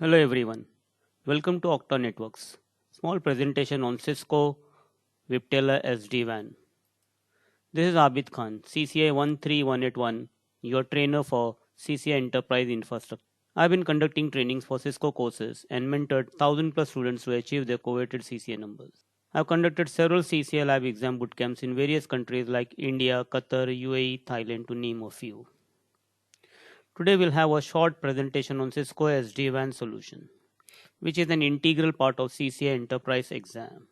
Hello everyone, welcome to Octa Networks. Small presentation on Cisco Viptela SD-WAN. This is Abid Khan, CCI 13181, your trainer for CCI Enterprise Infrastructure. I've been conducting trainings for Cisco courses and mentored 1000 plus students to achieve their coveted CCI numbers. I've conducted several CCI lab exam bootcamps in various countries like India, Qatar, UAE, Thailand to name a few. Today we'll have a short presentation on Cisco SD-WAN solution, which is an integral part of CCI Enterprise exam.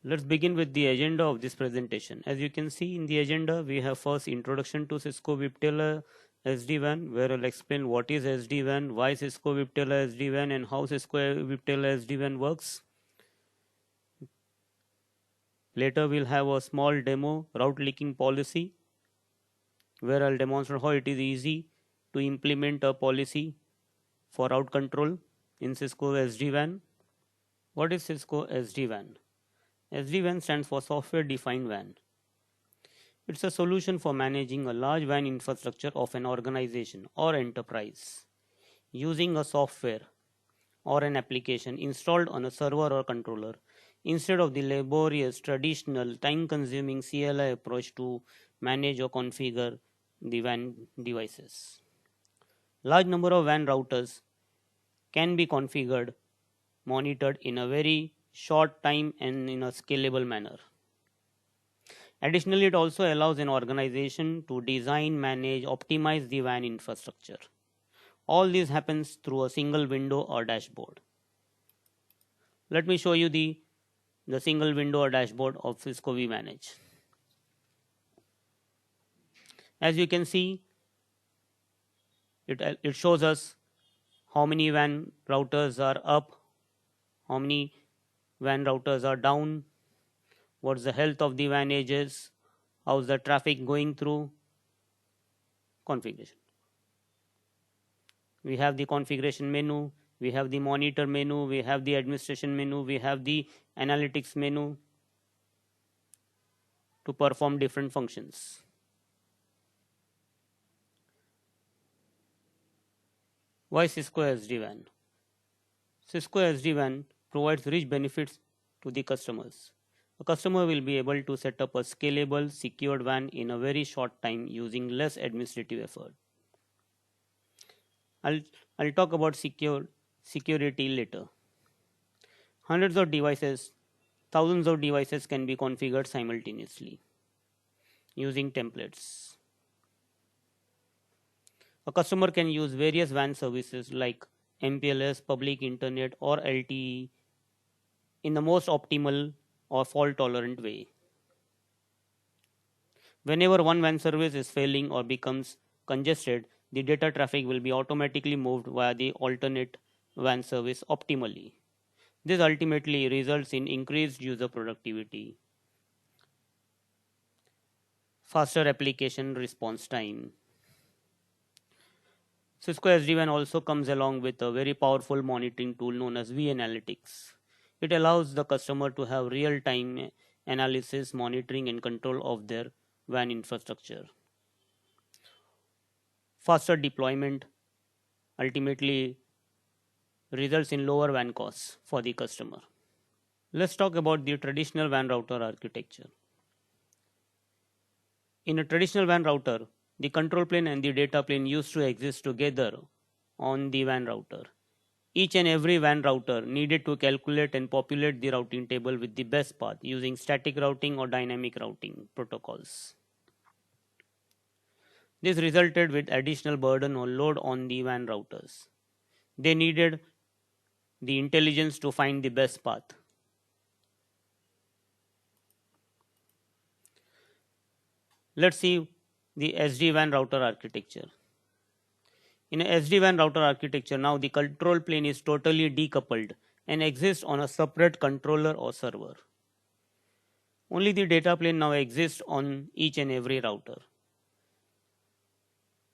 Let's begin with the agenda of this presentation. As you can see in the agenda, we have first introduction to Cisco Viptela SD-WAN, where I'll explain what is SD-WAN, why Cisco Viptela SD-WAN, and how Cisco Viptela SD-WAN works. Later, we'll have a small demo route leaking policy, where I'll demonstrate how it is easy to implement a policy for route control in Cisco SD-WAN. What is Cisco SD-WAN? SD-WAN stands for Software Defined WAN. It's a solution for managing a large WAN infrastructure of an organization or enterprise using a software or an application installed on a server or controller instead of the laborious, traditional, time-consuming CLI approach to manage or configure the WAN devices. Large number of WAN routers can be configured, monitored in a very short time and in a scalable manner. Additionally, it also allows an organization to design, manage, optimize the WAN infrastructure. All this happens through a single window or dashboard. Let me show you the single window or dashboard of Cisco vManage. As you can see, it shows us how many WAN routers are up, how many WAN routers are down, what's the health of the WAN edges, how's the traffic going through, configuration. We have the configuration menu, we have the monitor menu, we have the administration menu, we have the analytics menu to perform different functions. Why Cisco SD-WAN? Cisco SD-WAN provides rich benefits to the customers. A customer will be able to set up a scalable, secured WAN in a very short time using less administrative effort. I'll talk about security later. Hundreds of devices, thousands of devices can be configured simultaneously using templates. A customer can use various WAN services like MPLS, public internet, or LTE in the most optimal or fault tolerant way. Whenever one WAN service is failing or becomes congested, the data traffic will be automatically moved via the alternate WAN service optimally. This ultimately results in increased user productivity, faster application response time. Cisco SD-WAN also comes along with a very powerful monitoring tool known as vAnalytics. It allows the customer to have real-time analysis, monitoring, and control of their WAN infrastructure. Faster deployment ultimately results in lower WAN costs for the customer. Let's talk about the traditional WAN router architecture. In a traditional WAN router, the control plane and the data plane used to exist together on the WAN router. Each and every WAN router needed to calculate and populate the routing table with the best path using static routing or dynamic routing protocols. This resulted with additional burden or load on the WAN routers. They needed the intelligence to find the best path. Let's see the SD-WAN router architecture. In a SD-WAN router architecture, now the control plane is totally decoupled and exists on a separate controller or server. Only the data plane now exists on each and every router.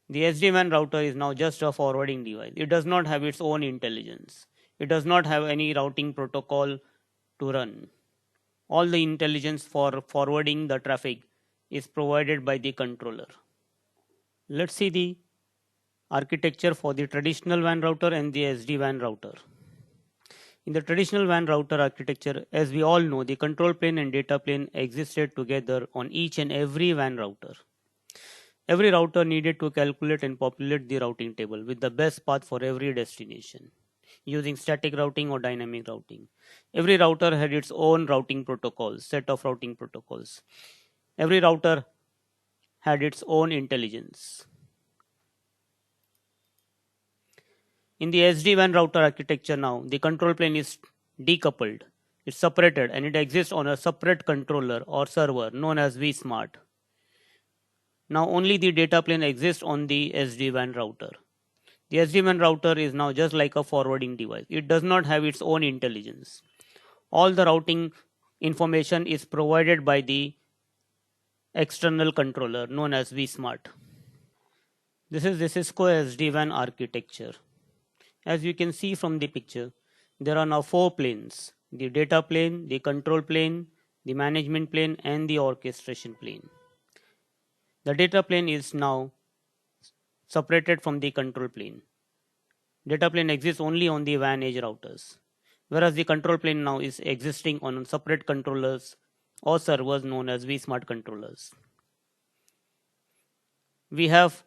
The SD-WAN router is now just a forwarding device. It does not have its own intelligence. It does not have any routing protocol to run. All the intelligence for forwarding the traffic is provided by the controller. Let's see the architecture for the traditional WAN router and the SD-WAN router. In the traditional WAN router architecture, as we all know, the control plane and data plane existed together on each and every WAN router. Every router needed to calculate and populate the routing table with the best path for every destination, using static routing or dynamic routing. Every router had its own routing protocols, set of routing protocols. Every router had its own intelligence. In the SD-WAN router architecture now, the control plane is decoupled. It's separated and it exists on a separate controller or server known as vSmart. Now only the data plane exists on the SD-WAN router. The SD-WAN router is now just like a forwarding device. It does not have its own intelligence. All the routing information is provided by the external controller known as vSmart. This is the Cisco SD-WAN architecture. As you can see from the picture, there are now 4 planes: the data plane, the control plane, the management plane, and the orchestration plane. The data plane is now separated from the control plane. Data plane exists only on the WAN edge routers, whereas the control plane now is existing on separate controllers or servers known as vSmart controllers. We have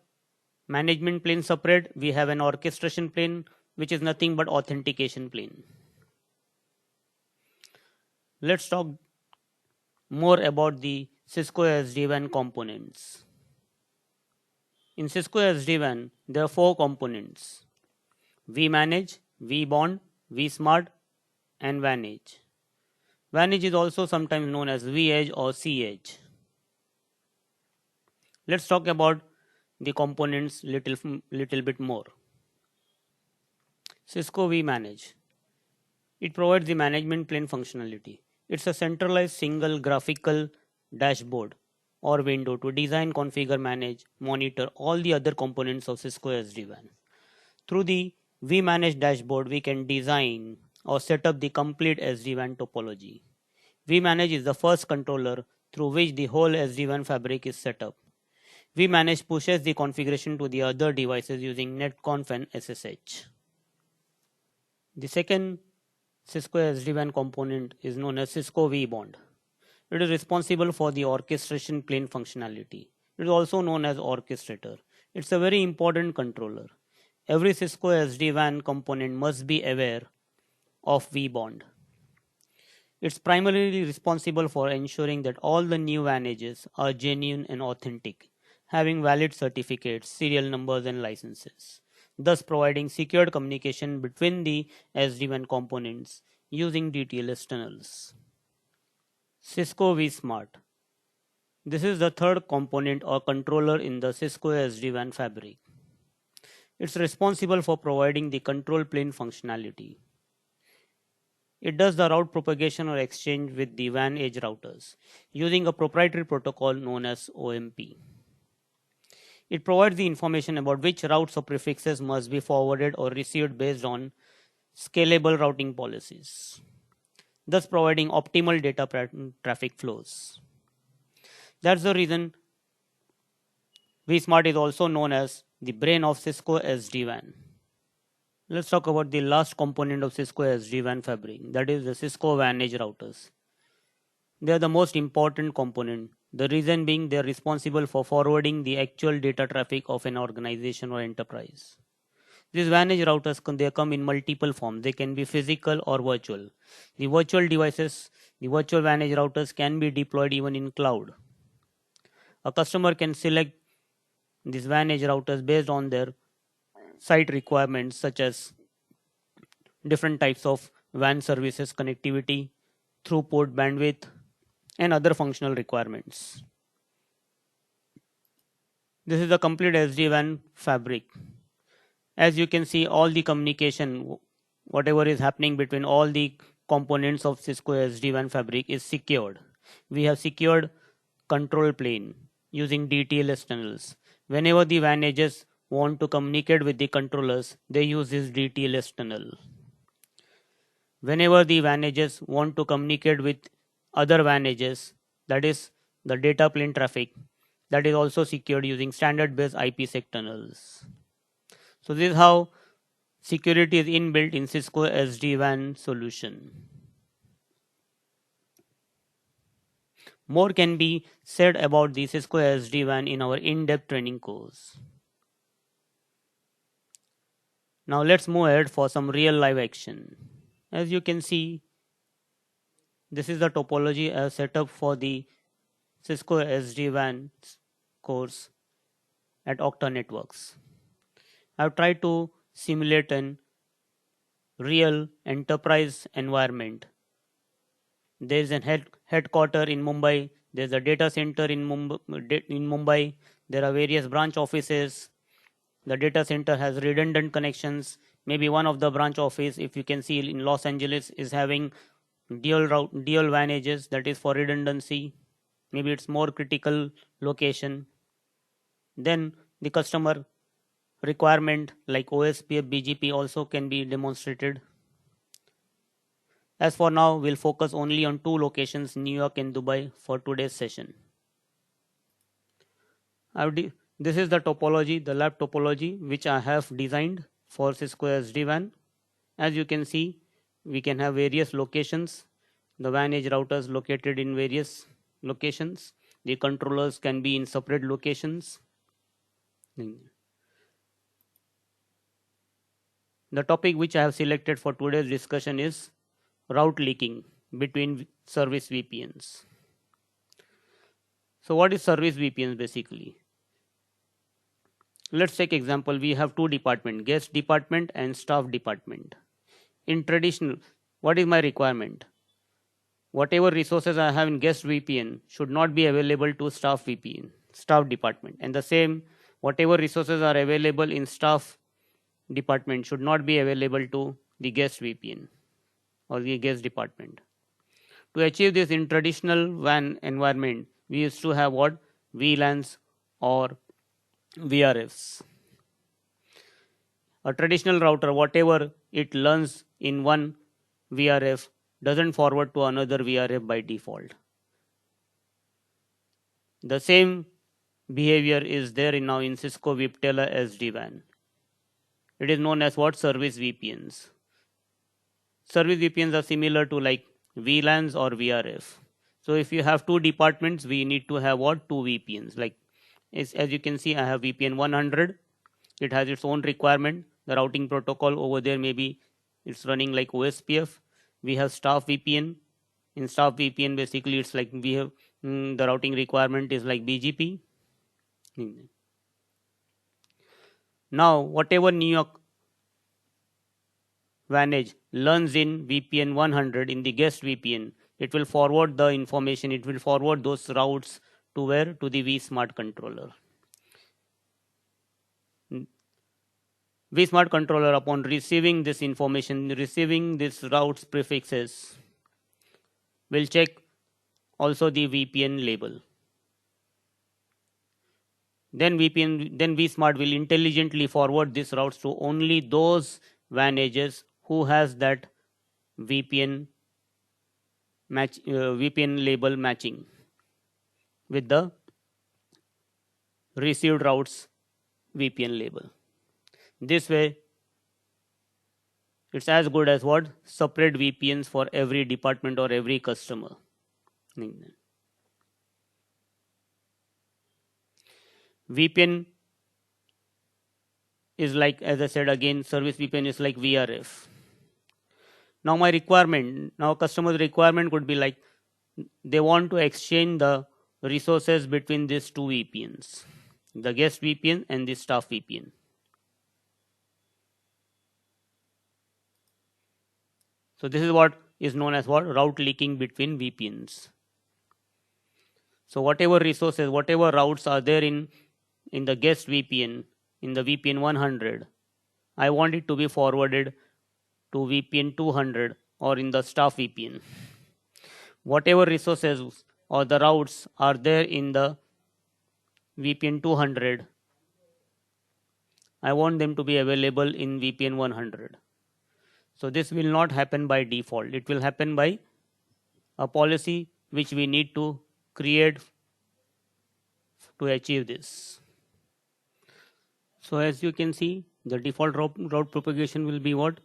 management plane separate, we have an orchestration plane, which is nothing but authentication plane. Let's talk more about the Cisco SD-WAN components. In Cisco SD-WAN, there are 4 components: vManage, vBond, vSmart, and WAN-Edge. WAN-Edge is also sometimes known as vEdge or cEdge. Let's talk about the components little bit more. Cisco vManage. It provides the management plane functionality. It's a centralized single graphical dashboard or window to design, configure, manage, monitor all the other components of Cisco SD-WAN. Through the vManage dashboard, we can design or set up the complete SD-WAN topology. vManage is the first controller through which the whole SD-WAN fabric is set up. vManage pushes the configuration to the other devices using netconf and SSH. The second Cisco SD-WAN component is known as Cisco vBond. It is responsible for the orchestration plane functionality. It is also known as orchestrator. It's a very important controller. Every Cisco SD-WAN component must be aware of vBond. It's primarily responsible for ensuring that all the new WAN edges are genuine and authentic, having valid certificates, serial numbers, and licenses, thus providing secured communication between the SD-WAN components using DTLS tunnels. Cisco vSmart. This is the third component or controller in the Cisco SD-WAN fabric. It's responsible for providing the control plane functionality. It does the route propagation or exchange with the WAN edge routers using a proprietary protocol known as OMP. It provides the information about which routes or prefixes must be forwarded or received based on scalable routing policies, thus providing optimal data traffic flows. That's the reason vSmart is also known as the brain of Cisco SD-WAN. Let's talk about the last component of Cisco SD-WAN fabric, that is the Cisco WAN edge routers. They are the most important component. The reason being they are responsible for forwarding the actual data traffic of an organization or enterprise. These WAN edge routers they come in multiple forms. They can be physical or virtual. The virtual devices, the virtual WAN edge routers can be deployed even in cloud. A customer can select these WAN edge routers based on their site requirements, such as different types of WAN services, connectivity, throughput, bandwidth, and other functional requirements. This is the complete SD-WAN fabric. As you can see, all the communication, whatever is happening between all the components of Cisco SD-WAN fabric is secured. We have secured control plane using DTLS tunnels. Whenever the WAN edges want to communicate with the controllers, they use this DTLS tunnel. Whenever the WAN edges want to communicate with other WAN edges, that is the data plane traffic, that is also secured using standard based IPsec tunnels. So this is how security is inbuilt in Cisco SD-WAN solution. More can be said about the Cisco SD-WAN in our in-depth training course. Now let's move ahead for some real live action. As you can see, this is the topology I have set up for the Cisco SD-WAN course at Okta Networks. I have tried to simulate an real enterprise environment. There is a headquarter in Mumbai. There is a data center in Mumbai. There are various branch offices. The data center has redundant connections. Maybe one of the branch office, if you can see in Los Angeles, is having dual WAN edges, that is for redundancy. Maybe it's more critical location. Then the customer requirement like OSPF, BGP also can be demonstrated. As for now, we'll focus only on two locations, New York and Dubai, for today's session. This is the topology, the lab topology, which I have designed for Cisco SD-WAN. As you can see, we can have various locations. The WAN edge routers located in various locations. The controllers can be in separate locations. The topic which I have selected for today's discussion is route leaking between service VPNs. So what is service VPNs basically? Let's take example. We have two departments, guest department and staff department. In traditional, what is my requirement? Whatever resources I have in guest VPN should not be available to staff VPN, staff department. And the same, whatever resources are available in staff department should not be available to the guest VPN or the guest department. To achieve this in traditional WAN environment, we used to have what? VLANs or VRFs. A traditional router, whatever it learns in one VRF, doesn't forward to another VRF by default. The same behavior is there now in Cisco Viptela SD-WAN. It is known as what? Service VPNs. Service VPNs are similar to like VLANs or VRF. So if you have two departments, we need to have what? Two VPNs. Like as you can see, I have VPN 100. It has its own requirement. The routing protocol over there, maybe it's running like OSPF. We have staff VPN. In staff VPN, basically it's like we have the routing requirement is like BGP. Now, whatever New York WAN edge learns in VPN 100 in the guest VPN, it will forward the information, it will forward those routes to where? To the vSmart controller. vSmart controller, upon receiving this information, receiving this routes prefixes, will check also the VPN label. Then vSmart will intelligently forward these routes to only those WAN edges who has that VPN label matching with the received routes VPN label. This way, it's as good as what? Separate VPNs for every department or every customer. VPN is like, as I said again, service VPN is like VRF. Now customer's requirement could be like, they want to exchange the resources between these two VPNs, the guest VPN and the staff VPN. So this is what is known as what? Route leaking between VPNs. So whatever resources, whatever routes are there in the guest VPN, in the VPN 100, I want it to be forwarded to VPN 200 or in the staff VPN. Whatever resources or the routes are there in the VPN 200, I want them to be available in VPN 100. So this will not happen by default. It will happen by a policy which we need to create to achieve this. So as you can see, The default route propagation will be what?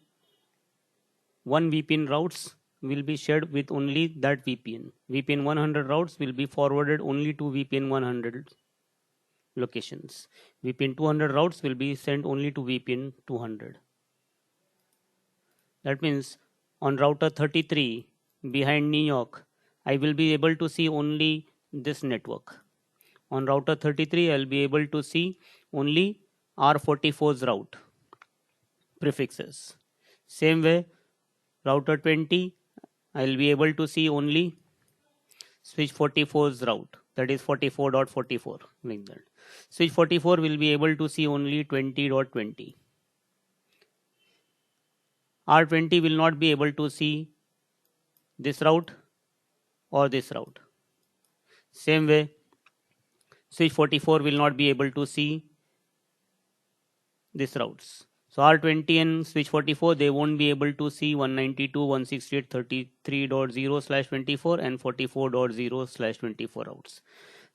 One VPN routes will be shared with only that VPN. VPN 100 routes will be forwarded only to VPN 100 locations. VPN 200 routes will be sent only to VPN 200. That means on router 33 behind New York, I will be able to see only this network. On router 33, I'll be able to see only R44's route prefixes. Same way, router 20, I'll be able to see only switch 44's route, that is 44.44, like that. Switch 44 will be able to see only 20.20. R20 will not be able to see this route or this route. Same way, switch 44 will not be able to see these routes. So R20 and switch 44, they won't be able to see 192.168.33.0/24 and 44.0/24 routes.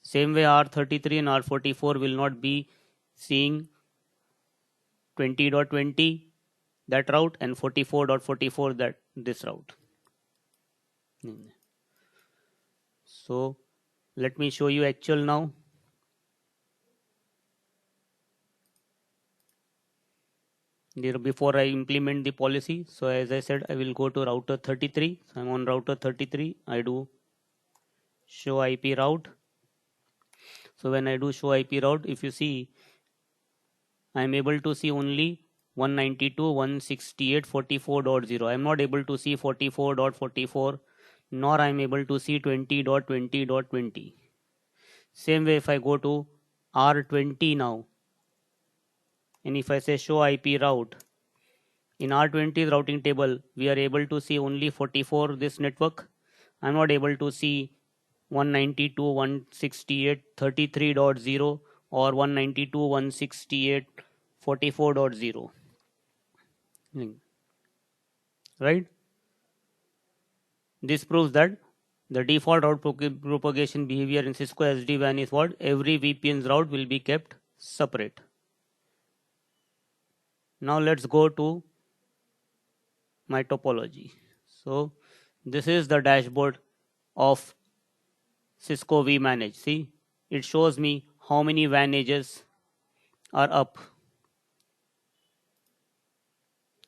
Same way, R33 and R44 will not be seeing 20.20 that route and 44.44 that this route. So let me show you actual now. Before I implement the policy, so as I said, I will go to router 33. So I'm on router 33. I do show IP route. So when I do show IP route, if you see, I'm able to see only 192.168.44.0. I'm not able to see 44.44, nor I'm able to see 20.20.20. Same way, if I go to R20 now, and if I say show IP route, in R20 routing table, we are able to see only 44 this network. I'm not able to see 192.168.33.0 or 192.168.44.0. Right? This proves that the default route propagation behavior in Cisco SD-WAN is what? Every VPN's route will be kept separate. Now let's go to my topology. So this is the dashboard of Cisco vManage. See, it shows me how many WAN edges are up.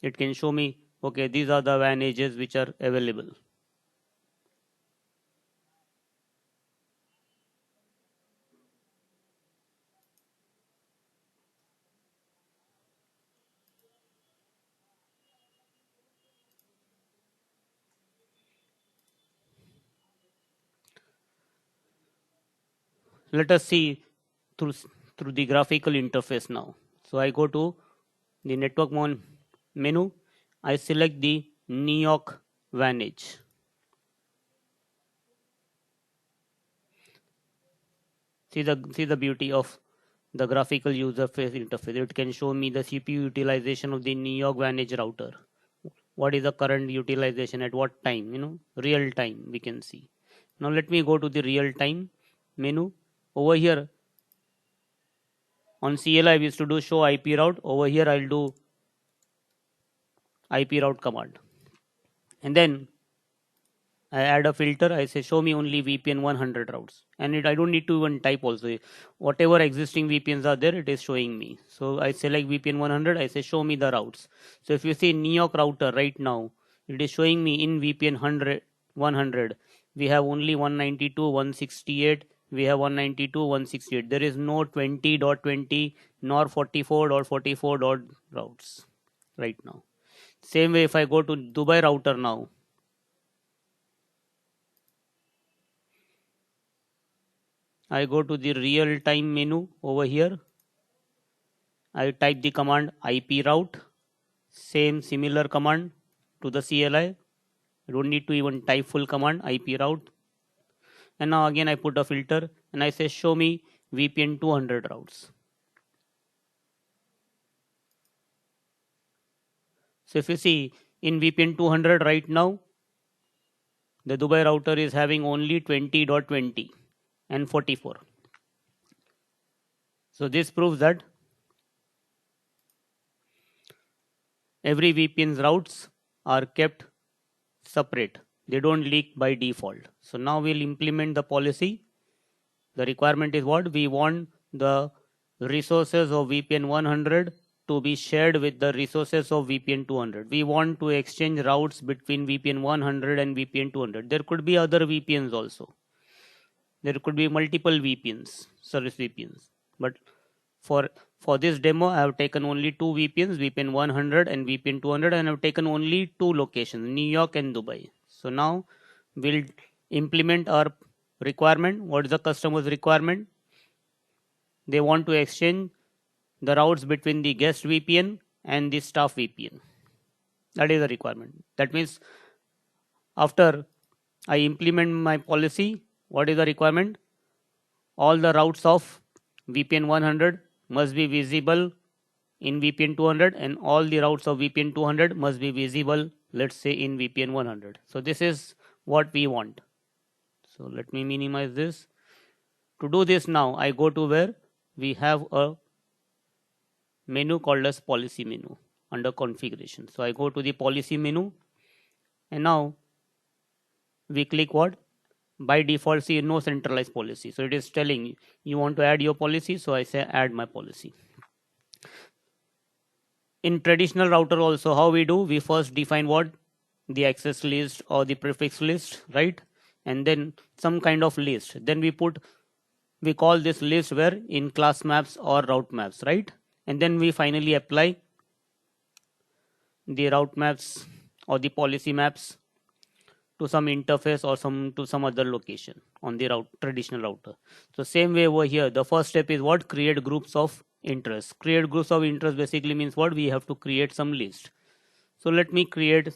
It can show me, okay, these are the WAN edges which are available. Let us see through the graphical interface now. So I go to the network menu. I select the New York WAN edge. See the beauty of the graphical user face interface. It can show me the CPU utilization of the New York WAN edge router. What is the current utilization at what time? Real time we can see. Now let me go to the real time menu. Over here on CLI we used to do show IP route. Over here I'll do IP route command. And then I add a filter. I say show me only VPN 100 routes, and I don't need to even type also. Whatever existing VPNs are there, it is showing me. So I select VPN 100. I say show me the routes. So if you see New York router right now, it is showing me in VPN 100. We have only 192.168. We have 192.168. There is no 20.20 nor 44.44 routes right now. Same way, if I go to Dubai router now, I go to the real time menu over here. I type the command IP route, similar command to the CLI. I don't need to even type full command IP route. And now again I put a filter and I say show me VPN 200 routes. So if you see in VPN 200 right now, the Dubai router is having only 20.20 and 44. So this proves that every VPN's routes are kept separate. They don't leak by default. So now we'll implement the policy. The requirement is what? We want the resources of VPN 100 to be shared with the resources of VPN 200. We want to exchange routes between VPN 100 and VPN 200. There could be other VPNs also. There could be multiple VPNs, service VPNs. But for for this demo, I have taken only two VPNs, VPN 100 and VPN 200, and I have taken only two locations, New York and Dubai. So now we'll implement our requirement. What is the customer's requirement? They want to exchange the routes between the guest VPN and the staff VPN. That is the requirement. That means after I implement my policy, what is the requirement? All the routes of VPN 100 must be visible in VPN 200, and all the routes of VPN 200 must be visible, let's say, in VPN 100. So this is what we want. So let me minimize this. To do this now, I go to where we have a menu called as policy menu under configuration. So I go to the policy menu, and now we click what? By default, see no centralized policy. So it is telling you want to add your policy. So I say add my policy. In traditional router also, how we do? We first define what? The access list or the prefix list, right? And then some kind of list. Then we call this list where in class maps or route maps, right? And then we finally apply the route maps or the policy maps to some interface or some other location on the traditional router. So same way over here, the first step is what? Create groups of interest. Create groups of interest basically means what? We have to create some list. So let me create.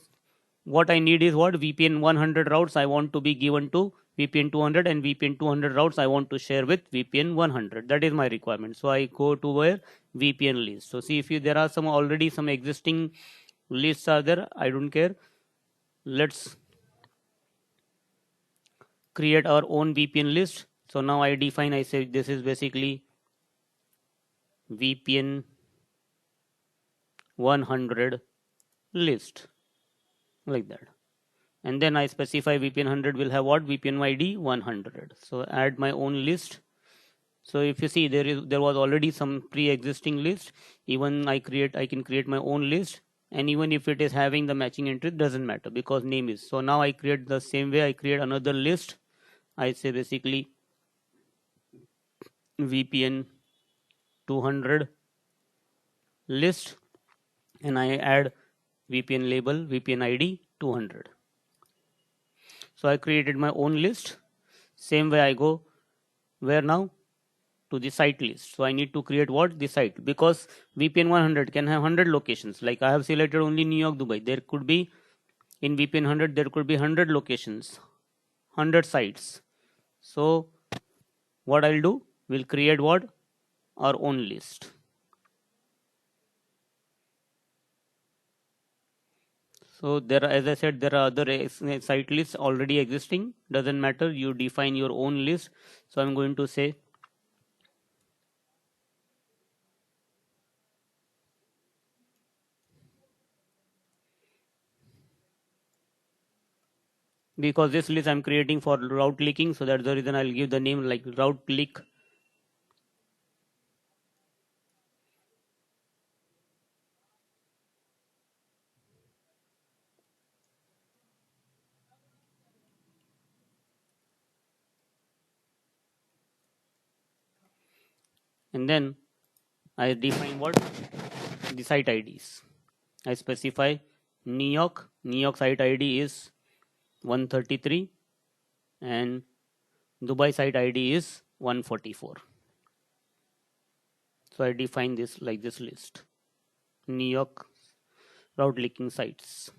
What I need is what? VPN 100 routes I want to be given to VPN 200, and VPN 200 routes I want to share with VPN 100. That is my requirement. So I go to where? VPN list. So see, if there are already some existing lists are there, I don't care. Let's create our own VPN list. So now I define, I say this is basically VPN 100 list, like that. And then I specify VPN 100 will have what? VPN ID 100. So add my own list. So if you see, there was already some pre-existing list. Even I can create my own list, and even if it is having the matching entry, it doesn't matter because name is. So now I create the same way. I create another list. I say basically VPN 200 list, and I add VPN label VPN ID 200. So I created my own list. Same way I go where now? To the site list. So I need to create what? The site, because VPN 100 can have 100 locations. Like I have selected only New York, Dubai. There could be in VPN 100 there could be 100 locations, 100 sites. So what I'll do? We'll create what? Our own list. So there, as I said, there are other site lists already existing. Doesn't matter. You define your own list. So I'm going to say because this list I'm creating for route leaking, so that's the reason I'll give the name like route leak. And then I define what? The site IDs. I specify New York. New York site ID is 133 and Dubai site ID is 144. So I define this like this list. New York route leaking sites.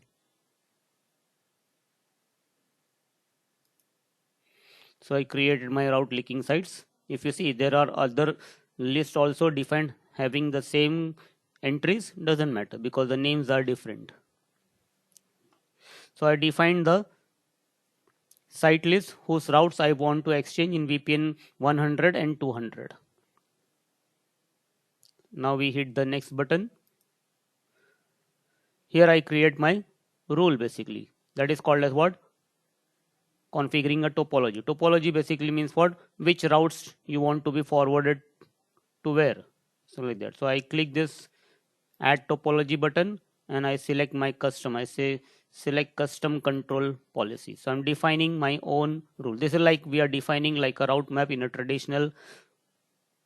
So I created my route leaking sites. If you see, there are other lists also defined having the same entries. Doesn't matter because the names are different. So I defined the site list whose routes I want to exchange in VPN 100 and 200. Now we hit the next button. here I create my rule basically. That is called as what? Configuring a topology. Topology basically means what? Which routes you want to be forwarded to where. So like that. So I click this add topology button and I select my custom. I say select custom control policy. So I'm defining my own rule. This is like we are defining like a route map in a traditional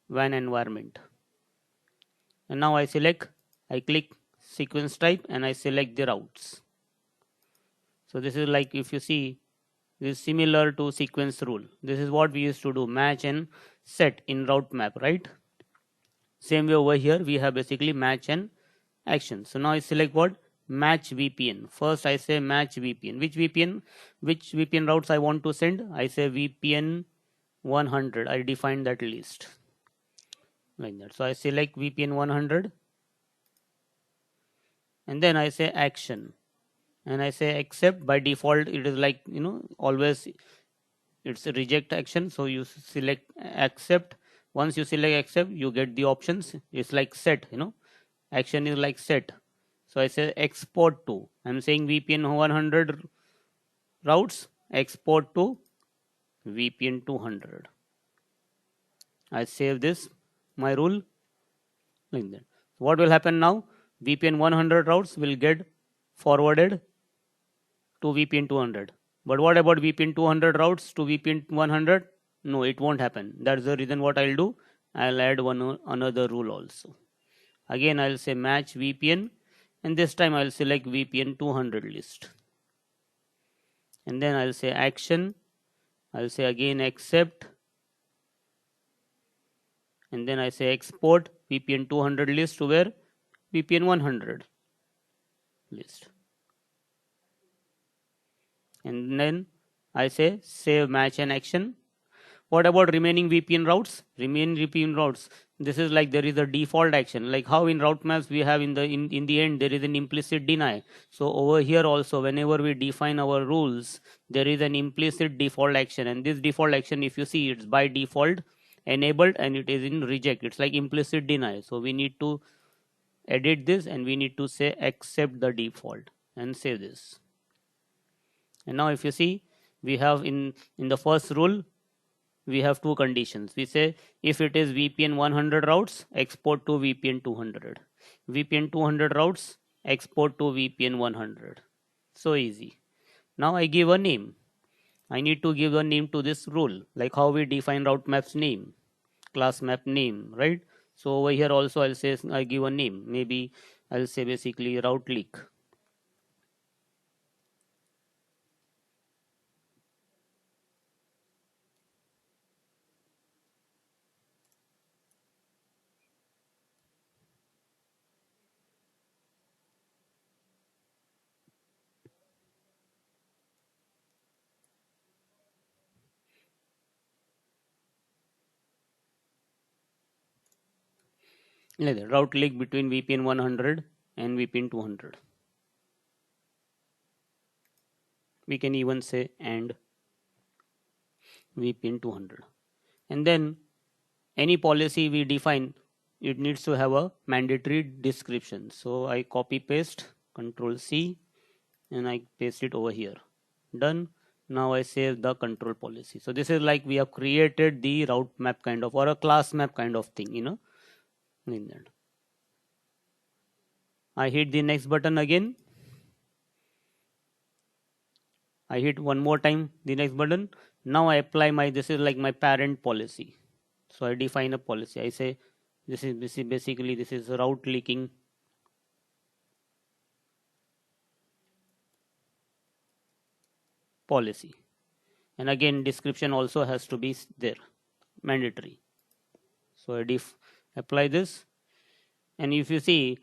WAN environment. And now I click sequence type and I select the routes. So this is like, if you see, this is similar to sequence rule. This is what we used to do, match and set in route map, right? Same way over here, we have basically match and action. So now I select what? Match VPN. First I say match VPN. Which VPN routes I want to send? I say VPN 100. I define that list like that. So I select VPN 100 and then I say action and I say accept. By default it is like, always it's a reject action, so you select accept. Once you select accept, you get the options. It's like set, action is like set. So I say export to, I'm saying VPN 100 routes, export to VPN 200. I save this my rule like that. What will happen now? VPN 100 routes will get forwarded to VPN 200. But what about VPN 200 routes to VPN 100? No, it won't happen. That's the reason what I'll do. I'll add another rule also. Again, I'll say match VPN and this time I'll select VPN 200 list. And then I'll say action. I'll say again accept. And then I say export VPN 200 list to where? VPN 100 list. And then I say save match and action. What about remaining VPN routes? Remaining VPN routes. This is like there is a default action. Like how in route maps we have in the end there is an implicit deny. So over here also whenever we define our rules, there is an implicit default action. And this default action, if you see, it's by default enabled and it is in reject. It's like implicit deny. So we need to edit this and we need to say accept the default and save this. And now if you see, we have in the first rule, we have two conditions. We say if it is VPN 100 routes, export to VPN 200. VPN 200 routes, export to VPN 100. So easy. Now I give a name. I need to give a name to this rule, like how we define route maps name, class map name, right? So over here also I'll say I give a name. Maybe I'll say basically route leak. Like that, route leak between VPN 100 and VPN 200. We can even say and VPN 200. And then any policy we define, it needs to have a mandatory description. So I copy paste, Control C, and I paste it over here. Done. Now I save the control policy. So this is like we have created the route map kind of, or a class map kind of thing, in that. I hit the next button again. I hit one more time the next button. Now I apply this is like my parent policy. So I define a policy. I say this is basically this is route leaking policy. And again description also has to be there, mandatory. So I apply this, and if you see,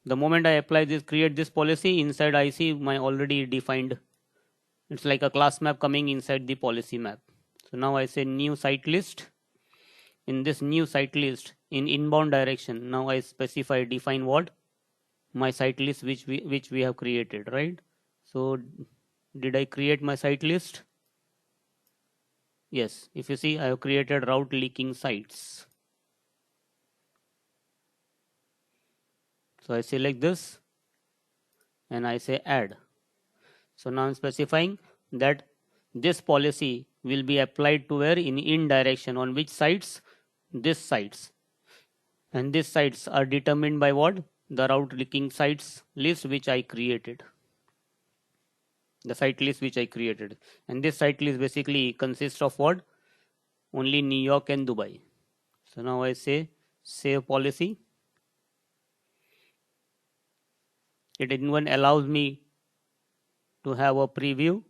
the moment I apply this, create this policy, inside I see my already defined, it's like a class map coming inside the policy map. So now I say new site list. In this new site list, in inbound direction, now I specify define what? My site list which we have created, right? So did I create my site list? Yes, if you see, I have created route leaking sites. So I select this and I say add. So now I'm specifying that this policy will be applied to where, in direction, on which sites, this sites, and these sites are determined by what, the route leaking sites list which I created, the site list which I created. And this site list basically consists of what, only New York and Dubai. So now I say save policy. It even allows me to have a preview.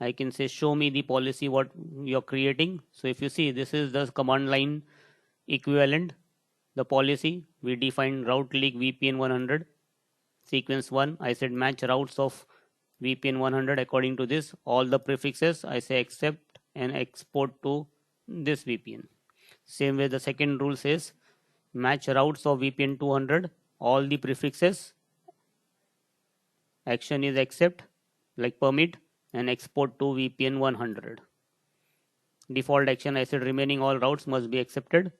I can say show me the policy what you're creating. So if you see, this is the command line equivalent, the policy. We defined route leak VPN 100 sequence 1. I said match routes of VPN 100 according to this, all the prefixes I say accept and export to this VPN. Same way the second rule says match routes of VPN 200, all the prefixes, action is accept like permit, and export to VPN 100. Default action I said remaining all routes must be accepted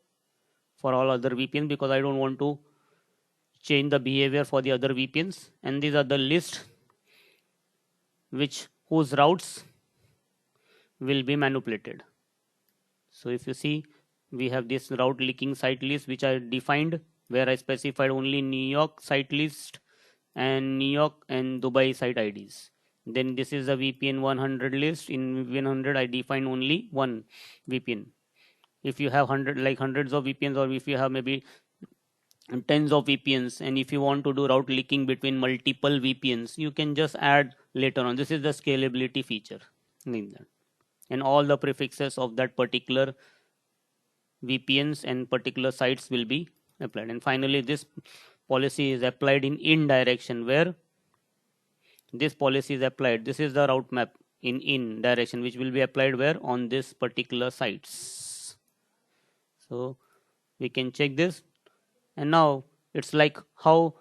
for all other VPNs, because I don't want to change the behavior for the other VPNs. And these are the list whose routes will be manipulated. So if you see, we have this route leaking site list which I defined, where I specified only New York site list and New York and Dubai site IDs. Then this is the VPN 100 list. In VPN 100 I define only one VPN. If you have hundreds of VPNs, or if you have maybe tens of VPNs, and if you want to do route leaking between multiple VPNs, you can just add later on. This is the scalability feature in that. And all the prefixes of that particular VPNs and particular sites will be applied. And finally, this policy is applied in direction, where this policy is applied. This is the route map in direction, which will be applied where, on this particular sites. So we can check this. And now it's like how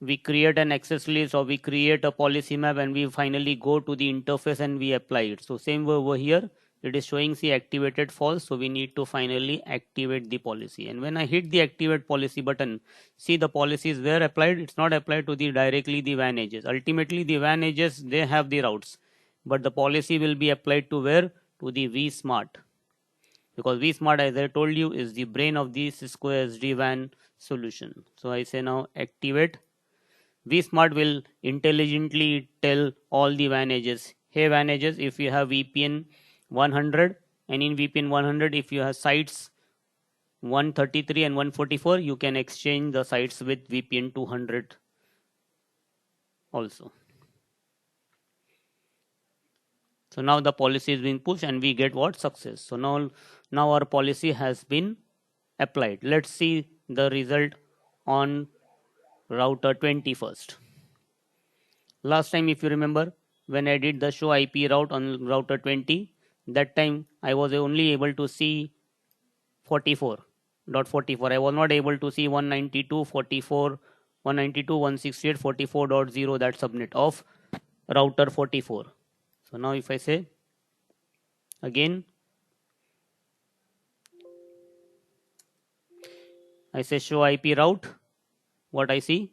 we create an access list, or we create a policy map, and we finally go to the interface and we apply it. So same way over here, it is showing see activated false, so we need to finally activate the policy. And when I hit the activate policy button, see the policy is where applied. It's not applied to the directly the WAN edges. Ultimately the WAN edges, they have the routes, but the policy will be applied to where, to the vSmart, because vSmart, as I told you, is the brain of the Cisco SD-WAN solution. So I say now activate. vSmart will intelligently tell all the WAN edges, hey WAN edges, if you have VPN 100, and in VPN 100 if you have sites 133 and 144, you can exchange the sites with VPN 200 also. So now the policy is being pushed and we get what, success. So now our policy has been applied. Let's see the result on router 20 first. Last time, if you remember, when I did the show IP route on router 20, that time I was only able to see 44.44. I was not able to see 192.168.44.0, that subnet of router 44. So now if I say again, I say show IP route, what I see,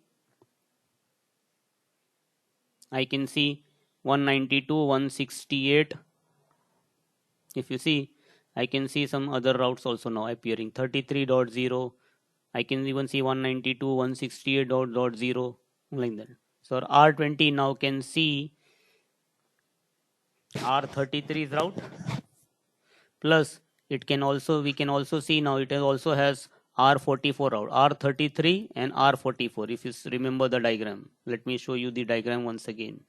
I can see 192.168. If you see, I can see some other routes also now appearing, 33.0. I can even see 192.168.0 like that. So R20 now can see R33's route, plus it can also, we can also see now it also has R44 route, R33 and R44. If you remember the diagram, let me show you the diagram once again.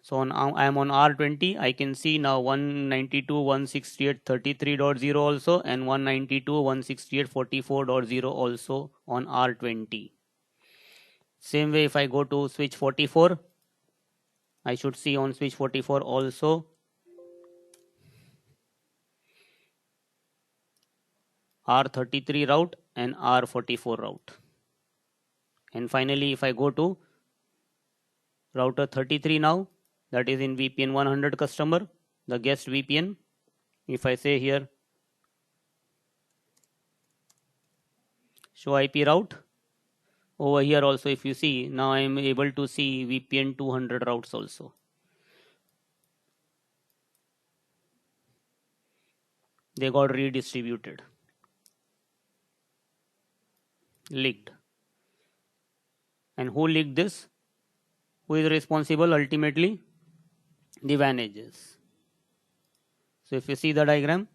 So I am on R20. I can see now 192.168.33.0 also, and 192.168.44.0 also on R20. Same way, if I go to switch 44, I should see on switch 44 also R33 route and R44 route. And finally, if I go to router 33 now, that is in VPN 100 customer, the guest VPN, if I say here show IP route, Over here also, if you see, now I am able to see VPN 200 routes also. They got redistributed, leaked. And who leaked this? Who is responsible ultimately? The WAN edges. So if you see the diagram,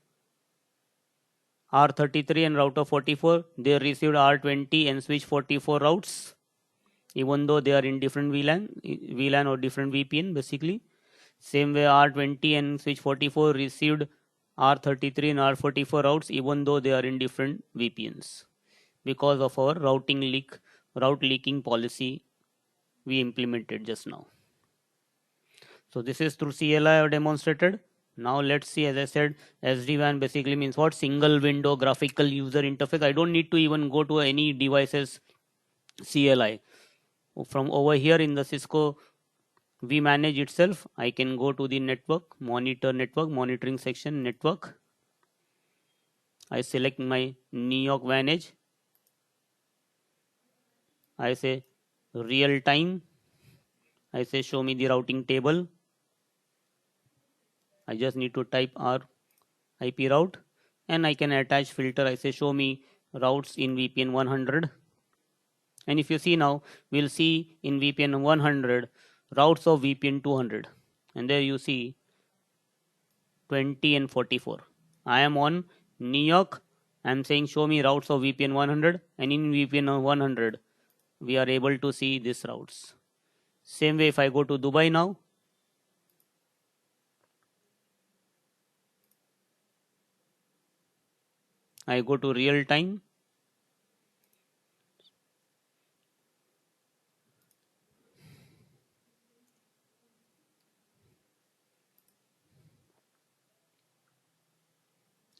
R33 and router 44, they received R20 and switch 44 routes, even though they are in different VLAN or different VPN basically. Same way R20 and switch 44 received R33 and R44 routes, even though they are in different VPNs, because of our route leaking policy we implemented just now. So this is through CLI I have demonstrated. Now let's see, as I said, SD-WAN basically means what? Single window graphical user interface. I don't need to even go to any devices CLI. From over here in the Cisco vManage itself, I can go to the network, monitoring section, network. I select my New York WAN edge. I say real time. I say show me the routing table. I just need to type our IP route and I can attach filter. I say show me routes in VPN 100. And if you see now, we'll see in VPN 100 routes of VPN 200. And there you see 20 and 44. I am on New York. I'm saying show me routes of VPN 100, and in VPN 100 we are able to see these routes. Same way if I go to Dubai now, I go to real time.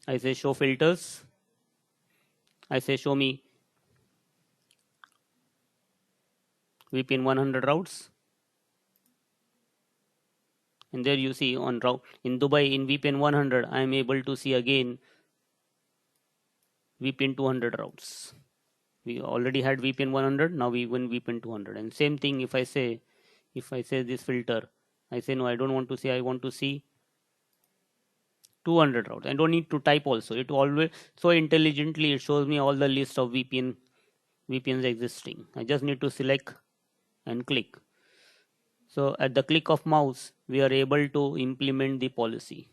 I say show filters. I say show me VPN 100 routes. And there you see on route in Dubai in VPN 100, I am able to see again VPN 200 routes. We already had VPN 100, now we win VPN 200. And same thing if I say this filter, I say no, I don't want to see, I want to see 200 routes. I don't need to type also. It always so intelligently it shows me all the list of VPNs existing. I just need to select and click. So at the click of mouse, we are able to implement the policy.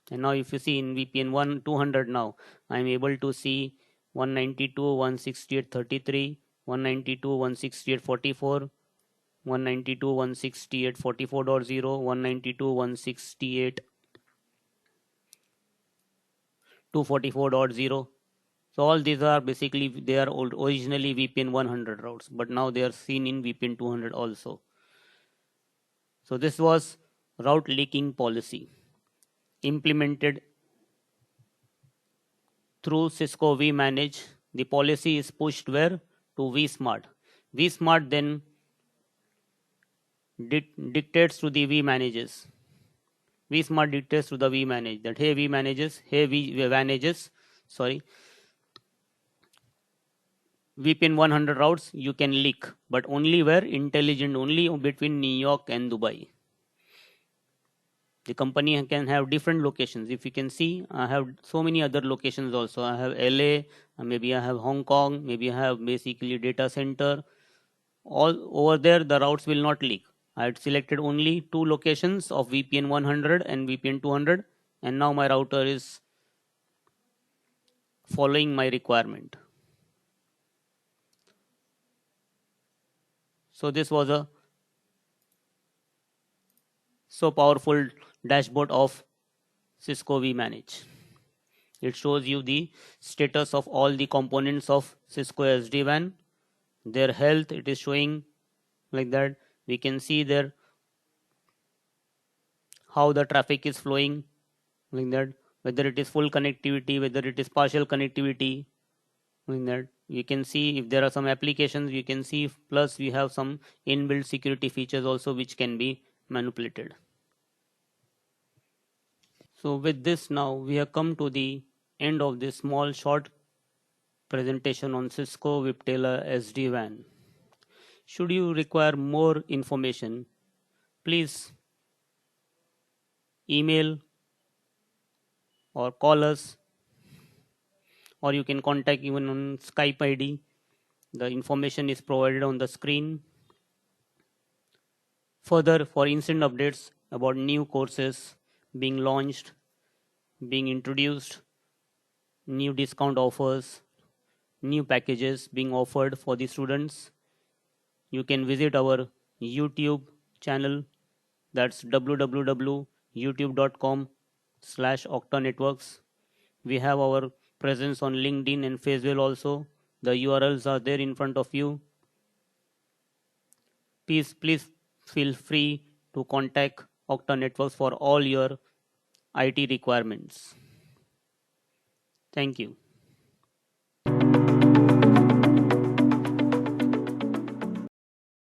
And now if you see in VPN 200 now, I am able to see 192.168.33, 192.168.44, 192.168.44.0, 192.168.244.0. So all these are basically, they are originally VPN 100 routes, but now they are seen in VPN 200 also. So this was route leaking policy implemented through Cisco vManage. The policy is pushed where? To vSmart. vSmart then dictates to the vManages. vSmart dictates to the vManage that hey vManages, sorry, VPN 100 routes you can leak, but only where? Intelligent, only between New York and Dubai. The company can have different locations. If you can see, I have so many other locations also. I have LA, maybe I have Hong Kong, maybe I have basically data center. All over there, the routes will not leak. I had selected only two locations of VPN 100 and VPN 200, and now my router is following my requirement. So this was a so powerful dashboard of Cisco vManage. It shows you the status of all the components of Cisco SD-WAN, their health. It is showing like that. We can see there how the traffic is flowing like that, whether it is full connectivity, whether it is partial connectivity like that. You can see if there are some applications, you can see, plus we have some inbuilt security features also which can be manipulated. So with this, now we have come to the end of this small short presentation on Cisco Viptela SD-WAN. Should you require more information, please email or call us, or you can contact even on Skype ID. The information is provided on the screen. Further, for instant updates about new courses being launched, being introduced, new discount offers, new packages being offered for the students, you can visit our YouTube channel. That's www.youtube.com/octanetworks. We have our presence on LinkedIn and Facebook also. The URLs are there in front of you. Please feel free to contact Octa Networks for all your IT requirements. Thank you.